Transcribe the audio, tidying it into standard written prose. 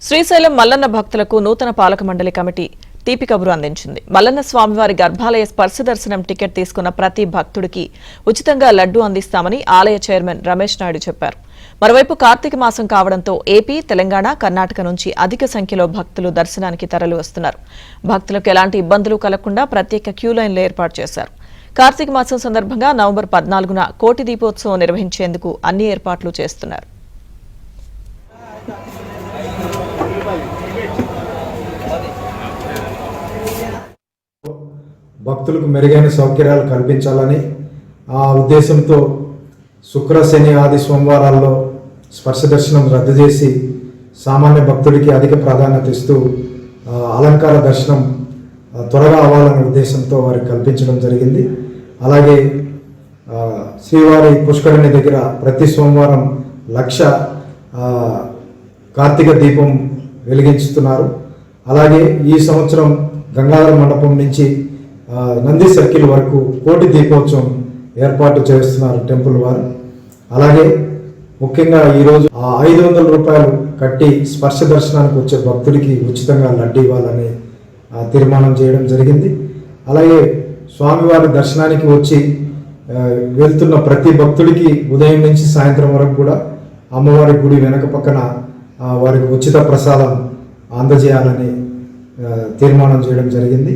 శ్రీశైలం మల్లన్న భక్తులకు నూతన పాలక మండలి కమిటీ తీపి కబురు అందించింది. మల్లన్న స్వామివారి గర్భాలయ స్పర్శ దర్శనం టికెట్ తీసుకున్న ప్రతి భక్తుడికి ఉచితంగా లడ్డూ అందిస్తామని ఆలయ చైర్మన్ రమేష్ నాయుడు చెప్పారు. మరోవైపు కార్తీక మాసం కావడంతో ఏపీ, తెలంగాణ, కర్ణాటక నుంచి అధిక సంఖ్యలో భక్తులు దర్శనానికి తరలి వస్తున్నారు. భక్తులకు ఎలాంటి ఇబ్బందులు కలగకుండా ప్రత్యేక క్యూ లైన్లు ఏర్పాటు చేశారు. కార్తీక మాసం సందర్భంగా నవంబర్ 14న కోటి దీపోత్సవం నిర్వహించేందుకు అన్ని ఏర్పాట్లు చేస్తున్నారు. భక్తులకు మెరుగైన సౌకర్యాలు కల్పించాలని ఆ ఉద్దేశంతో శుక్ర, శని, ఆది సోమవారాల్లో స్పర్శ దర్శనం రద్దు చేసి సామాన్య భక్తుడికి అధిక ప్రాధాన్యత ఇస్తూ అలంకార దర్శనం త్వరగా అవ్వాలనే ఉద్దేశంతో వారికి కల్పించడం జరిగింది. అలాగే శ్రీవారి పుష్కరిణి దగ్గర ప్రతి సోమవారం 1,00,000 కార్తీక దీపం వెలిగించుతున్నారు. అలాగే ఈ సంవత్సరం గంగాధర మండపం నుంచి నంది సర్కిల్ వరకు కోటి దీపోత్సవం ఏర్పాటు చేస్తున్నారు టెంపుల్ వారు. అలాగే ముఖ్యంగా ఈరోజు 500 రూపాయలు కట్టి స్పర్శ దర్శనానికి వచ్చే భక్తుడికి ఉచితంగా లడ్డు ఇవ్వాలని తీర్మానం చేయడం జరిగింది. అలాగే స్వామివారి దర్శనానికి వచ్చి వెళ్తున్న ప్రతి భక్తుడికి ఉదయం నుంచి సాయంత్రం వరకు కూడా అమ్మవారి గుడి వెనక పక్కన వారికి ఉచిత ప్రసాదం అందజేయాలని తీర్మానం చేయడం జరిగింది.